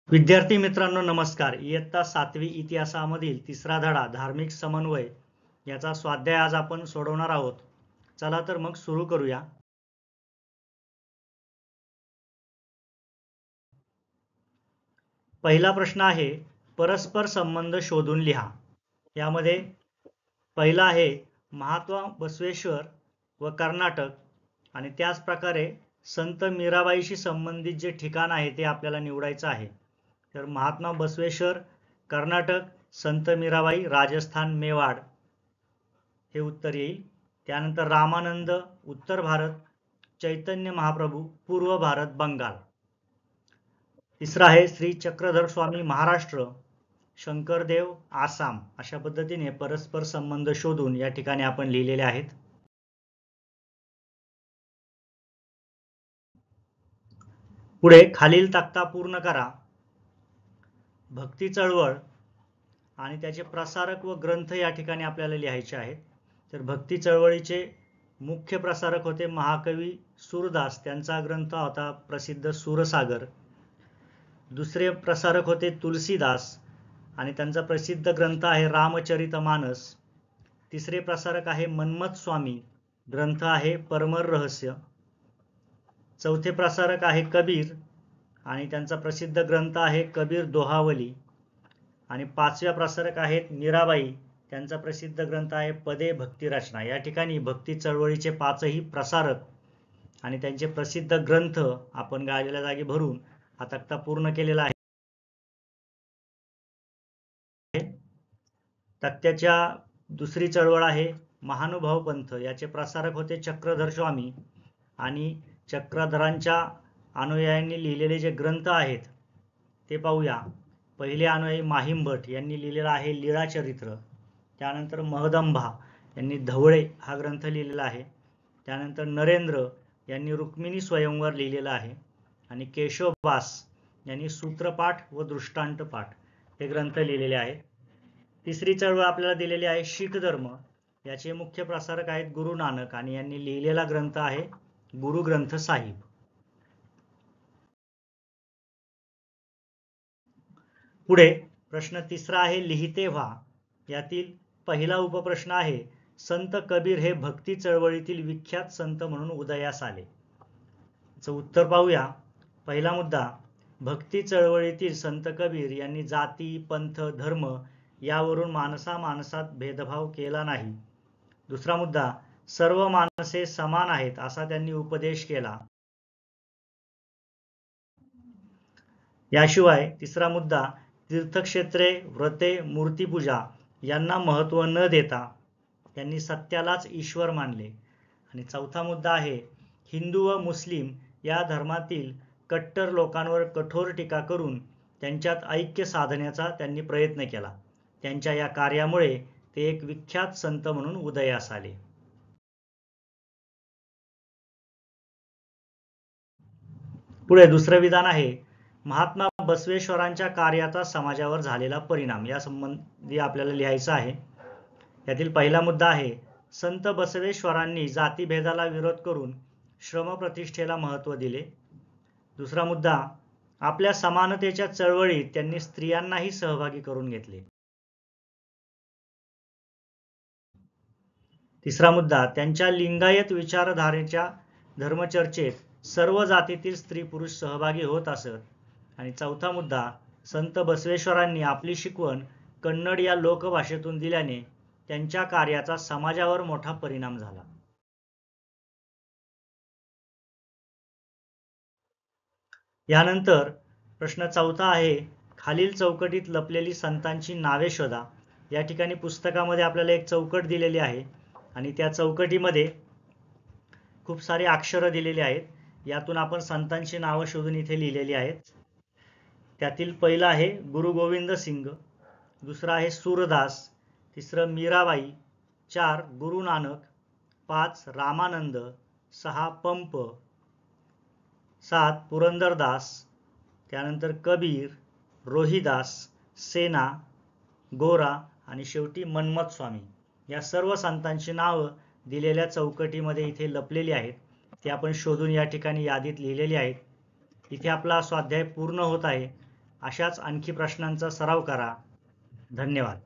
विद्यार्थी मित्रांनो नमस्कार. इयत्ता 7वी इतिहासामधील तिसरा धडा धार्मिक समन्वय याचा स्वाध्याय आज आपण सोडवणार आहोत. चला तर मग सुरू करूया. पहिला प्रश्न आहे परस्पर संबंध शोधून लिहा. यामध्ये पहिला आहे महात्मा बसवेश्वर व कर्नाटक आणि त्याच प्रकारे संत मीराबाईशी संबंधित जे ठिकाण आहे ते आपल्याला निवडायचं आहे. तर महात्मा बसवेश्वर कर्नाटक, संत मीराबाई राजस्थान मेवाड हे उत्तर येईल. त्यानंतर रामानंद उत्तर भारत, चैतन्य महाप्रभू पूर्व भारत बंगाल. तिसरा आहे श्री चक्रधर स्वामी महाराष्ट्र, शंकरदेव आसाम. अशा पद्धतीने परस्पर संबंध शोधून या ठिकाणी आपण लिहिलेले आहेत. पुढे खालील तक्ता पूर्ण करा. भक्ती चळवळ आणि त्याचे प्रसारक व ग्रंथ या ठिकाणी आपल्याला लिहायचे आहेत. तर भक्ती चळवळीचे मुख्य प्रसारक होते महाकवी सूरदास, त्यांचा ग्रंथ होता प्रसिद्ध सूरसागर. दुसरे प्रसारक होते तुलसीदास आणि त्यांचा प्रसिद्ध ग्रंथ आहे रामचरितमानस. तिसरे प्रसारक आहे मन्मथ स्वामी, ग्रंथ आहे परमर रहस्य. चौथे प्रसारक आहे कबीर आणि त्यांचा प्रसिद्ध ग्रंथ आहे कबीर दोहावली. आणि पाचव्या प्रसारक आहेत मीराबाई, त्यांचा प्रसिद्ध ग्रंथ आहे पदे भक्ती रचना. या ठिकाणी भक्ती चळवळीचे पाचही प्रसारक आणि त्यांचे प्रसिद्ध ग्रंथ आपण गाळलेल्या जागी भरून हा तक्ता पूर्ण केलेला आहे. तक्त्याच्या दुसरी चळवळ आहे महानुभाव पंथ. याचे प्रसारक होते चक्रधर स्वामी आणि चक्रधरांच्या अनुयायांनी लिहिलेले जे ग्रंथ आहेत ते पाहूया. पहिले अनुयायी माहिमभट यांनी लिहिलेला आहे लीळाचरित्र. त्यानंतर महदंभा यांनी धवळे हा ग्रंथ लिहिलेला आहे. त्यानंतर नरेंद्र यांनी रुक्मिणी स्वयंवर लिहिलेला आहे आणि केशवदास यांनी सूत्रपाठ व दृष्टांतपाठ हे ग्रंथ लिहिलेले आहेत. तिसरी चळवळ आपल्याला दिलेली आहे शीख धर्म. याचे मुख्य प्रसारक आहेत गुरु नानक आणि यांनी लिहिलेला ग्रंथ आहे गुरु ग्रंथ साहिब. पुढे प्रश्न तिसरा आहे लिहिते व्हा. यातील पहिला उपप्रश्न आहे संत कबीर हे भक्ती चळवळीतील विख्यात संत म्हणून उदयास आले. उत्तर पाहूया. पहिला मुद्दा, भक्ती चळवळीतील संत कबीर यांनी जाती, पंथ, धर्म यावरून माणसामाणसात भेदभाव केला नाही. दुसरा मुद्दा, सर्व माणसे समान आहेत असा त्यांनी उपदेश केला. याशिवाय तिसरा मुद्दा, तीर्थक्षेत्रे, व्रते, मूर्तीपूजा यांना महत्त्व न देता त्यांनी सत्यालाच ईश्वर मानले. आणि चौथा मुद्दा आहे हिंदू व मुस्लिम या धर्मातील कट्टर लोकांवर कठोर टीका करून त्यांच्यात ऐक्य साधण्याचा त्यांनी प्रयत्न केला. त्यांच्या या कार्यामुळे ते एक विख्यात संत म्हणून उदयास आले. पुढे दुसरं विधान आहे महात्मा बसवेश्वरांच्या कार्याचा समाजावर झालेला परिणाम. या संबंधी आपल्याला लिहायचं आहे. यातील पहिला मुद्दा आहे संत बसवेश्वरांनी जातीभेदाला विरोध करून श्रमप्रतिष्ठेला महत्त्व दिले. दुसरा मुद्दा, आपल्या समानतेच्या चळवळीत त्यांनी स्त्रियांनाही सहभागी करून घेतले. तिसरा मुद्दा, त्यांच्या लिंगायत विचारधारेच्या धर्मचर्चेत सर्व जातीतील स्त्री पुरुष सहभागी होत असत. आणि चौथा मुद्दा, संत बसवेश्वरांनी आपली शिकवण कन्नड या लोकभाषेतून दिल्याने त्यांच्या कार्याचा समाजावर मोठा परिणाम झाला. यानंतर प्रश्न चौथा आहे खालील चौकटीत लपलेली संतांची नावे शोधा. या ठिकाणी पुस्तकामध्ये आपल्याला एक चौकट दिलेली आहे आणि त्या चौकटीमध्ये खूप सारे अक्षरं दिलेली आहेत. यातून आपण संतांची नावं शोधून इथे लिहिलेली आहेत. त्यातील पहिला आहे गुरु गोविंद सिंग, दुसरा आहे सूरदास, तिसरं मीराबाई, 4 गुरु नानक, 5 रामानंद, 6 पंप, 7 पुरंदरदास, त्यानंतर कबीर, रोहिदास, सेना, गोरा आणि शेवटी मन्मथ स्वामी. या सर्व संतांची नावं दिलेल्या चौकटीमध्ये इथे लपलेली आहेत. ते आपण शोधून या ठिकाणी यादीत लिहिलेली आहेत. इथे आपला स्वाध्याय पूर्ण होत आहे. अशाच आणखी प्रश्नांचा सराव करा. धन्यवाद.